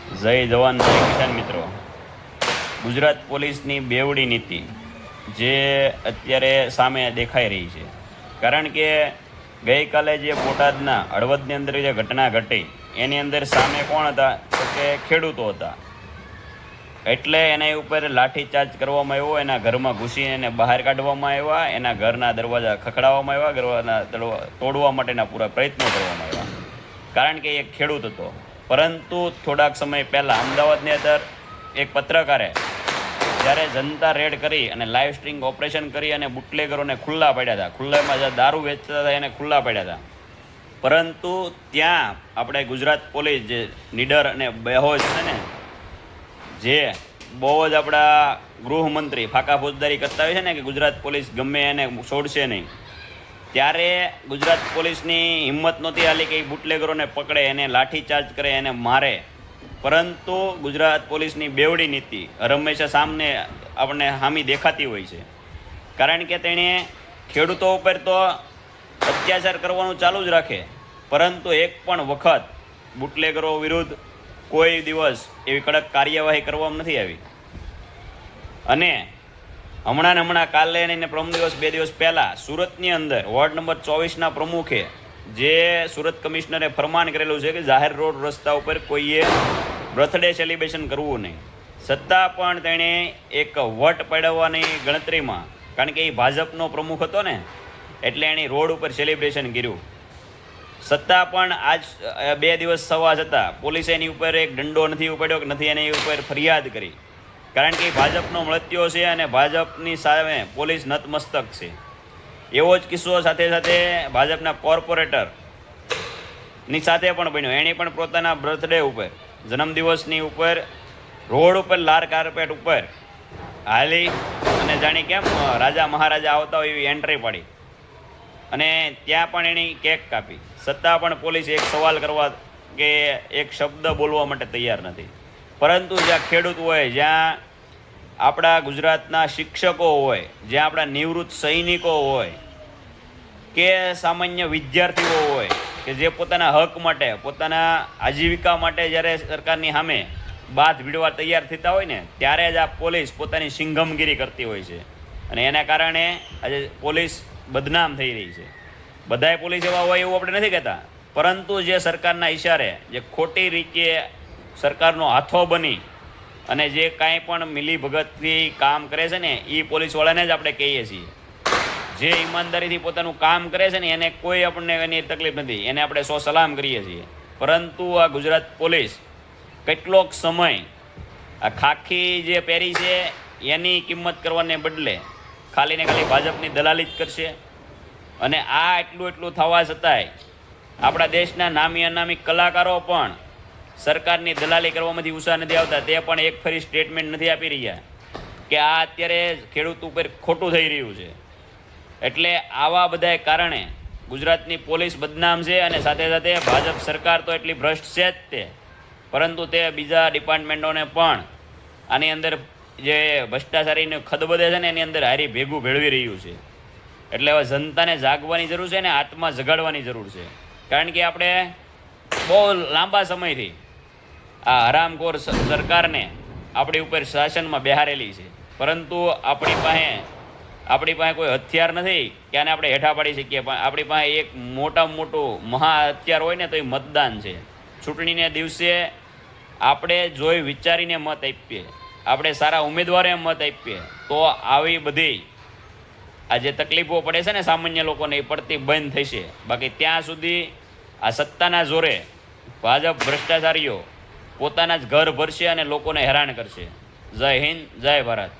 જય જવાન જય કિસાન મિત્રો. ગુજરાત પોલીસની બેવડી નીતિ જે અત્યારે સામે દેખાઈ રહી છે. કારણ કે ગઈકાલે જે બોટાદના હળવદની અંદર જે ઘટના ઘટી એની અંદર સામે કોણ હતા તો કે ખેડૂતો હતા. એટલે એના ઉપર લાઠીચાર્જ કરવામાં આવ્યો, એના ઘરમાં ઘૂસીને એને બહાર કાઢવામાં આવ્યા, એના ઘરના દરવાજા ખખડાવવામાં આવ્યા, ઘરના તોડવા માટેના પૂરા પ્રયત્નો કરવામાં આવ્યા. કારણ કે એક ખેડૂત હતો. પરંતુ થોડાક સમય પહેલાં અમદાવાદની અંદર એક પત્રકારે જ્યારે જનતા રેડ કરી અને લાઈવ સ્ટ્રિંગ ઓપરેશન કરી અને બુટલેગરોને ખુલ્લા પાડ્યા હતા, ખુલ્લામાં જે દારૂ વેચતા હતા એને ખુલ્લા પાડ્યા હતા. પરંતુ ત્યાં આપણે ગુજરાત પોલીસ જે નીડર અને બેહોશ છે ને, જે બહુ જ આપણા ગૃહમંત્રી ફાકા ફોજદારી કરતા હોય છે ને કે ગુજરાત પોલીસ ગમે એને છોડશે નહીં, ત્યારે ગુજરાત પોલીસની હિંમત નહોતી હાલી કે એ બુટલેગરોને પકડે, એને લાઠીચાર્જ કરે, એને મારે. પરંતુ ગુજરાત પોલીસની બેવડી નીતિ હંમેશા સામને આપણને સામી દેખાતી હોય છે. કારણ કે તેણે ખેડૂતો ઉપર તો અત્યાચાર કરવાનું ચાલુ જ રાખે, પરંતુ એક પણ વખત બુટલેગરો વિરુદ્ધ કોઈ દિવસ એવી કડક કાર્યવાહી કરવામાં નથી આવી. અને હમણાં કાલે એને પ્રથમ દિવસ 2 દિવસ પહેલાં સુરતની અંદર વોર્ડ નંબર 24ના પ્રમુખે જે સુરત કમિશનરે ફરમાન કરેલું છે કે જાહેર રોડ રસ્તા ઉપર કોઈએ બર્થડે સેલિબ્રેશન કરવું નહીં, છતાં પણ તેણે એક વટ પડવાની ગણતરીમાં, કારણ કે એ ભાજપનો પ્રમુખ હતો ને એટલે એણે રોડ ઉપર સેલિબ્રેશન કર્યું. છતાં પણ આજ 2 દિવસ સવા જતાં પોલીસે એની ઉપર એક દંડો નથી ઉપાડ્યો કે નથી એની ઉપર ફરિયાદ કરી. કારણ કે ભાજપનો મળતિયો છે અને ભાજપની સામે પોલીસ નતમસ્તક છે. એવો જ કિસ્સો સાથે સાથે ભાજપના કોર્પોરેટરની સાથે પણ બન્યો. એણે પણ પોતાના બર્થડે ઉપર, જન્મદિવસની ઉપર રોડ ઉપર લાલ કાર્પેટ ઉપર હાલી અને જાણી કેમ રાજા મહારાજા આવતા હોય એવી એન્ટ્રી પાડી અને ત્યાં પણ એની કેક કાપી. છતાં પણ પોલીસ એક સવાલ કરવા કે એક શબ્દ બોલવા માટે તૈયાર નથી. પરંતુ જ્યાં ખેડૂત હોય, જ્યાં આપણા ગુજરાતના શિક્ષકો હોય, જ્યાં આપણા નિવૃત્ત સૈનિકો હોય કે સામાન્ય વિદ્યાર્થીઓ હોય કે જે પોતાના હક માટે, પોતાના આજીવિકા માટે જ્યારે સરકારની સામે બાથ ભીડવા તૈયાર થતા હોય ને, ત્યારે જ આ પોલીસ પોતાની સિંઘમગીરી કરતી હોય છે. અને એના કારણે આજે પોલીસ બદનામ થઈ રહી છે. બધાય પોલીસ એવા હોય એવું આપણે નથી કહેતા, પરંતુ જે સરકારના ઇશારે, જે ખોટી રીતે સરકારનો હાથો બની અને જે કાંઈ પણ મિલીભગતથી કામ કરે છે ને, એ પોલીસવાળાને જ આપણે કહીએ છીએ. જે ઈમાનદારીથી પોતાનું કામ કરે છે ને એને કોઈ આપણને એની તકલીફ નથી, એને આપણે સલામ કરીએ છીએ. પરંતુ આ ગુજરાત પોલીસ કેટલોક સમય આ ખાખી જે પહેરી છે એની કિંમત કરવાને બદલે ખાલી ને ખાલી ભાજપની દલાલી જ કરશે. અને આ એટલું થવા છતાંય આપણા દેશના નામી અનામી કલાકારો પણ સરકારની દલાલી કરવામાંથી ઉત્સાહ નથી આવતા. તે પણ એક ફરી સ્ટેટમેન્ટ નથી આપી રહ્યા કે આ અત્યારે ખેડૂત ઉપર ખોટું થઈ રહ્યું છે. એટલે આવા બધાય કારણે ગુજરાતની પોલીસ બદનામ છે. અને સાથે સાથે ભાજપ સરકાર તો એટલી ભ્રષ્ટ છે જ તે, પરંતુ તે બીજા ડિપાર્ટમેન્ટોને પણ આની અંદર જે ભ્રષ્ટાચારીને ખદબદે છે ને એની અંદર હારી ભેગું ભેળવી રહ્યું છે. એટલે હવે જનતાને જાગવાની જરૂર છે ને આત્મા જગાડવાની જરૂર છે. કારણ કે આપણે બહુ લાંબા સમયથી આ હરામખોર સરકારને આપણી ઉપર શાસનમાં બેહારેલી છે, પરંતુ આપણી પાસે કોઈ હથિયાર નથી કે આને આપણે હેઠા પાડી શકીએ. પણ આપણી પાસે એક મોટામાં મોટું મહા હથિયાર હોય ને તો એ મતદાન છે. ચૂંટણીને દિવસે આપણે જોઈ વિચારીને મત આપીએ, આપણે સારા ઉમેદવારોને મત આપીએ, તો આવી બધી આ જે તકલીફો પડે છે ને સામાન્ય લોકોને, એ પડતી બંધ થશે. બાકી ત્યાં સુધી આ સત્તાના જોરે ભાજપ ભ્રષ્ટાચારીઓ પોતાના જ ઘર ભરશે અને લોકોને હેરાન કરશે. જય હિન્દ, જય ભારત.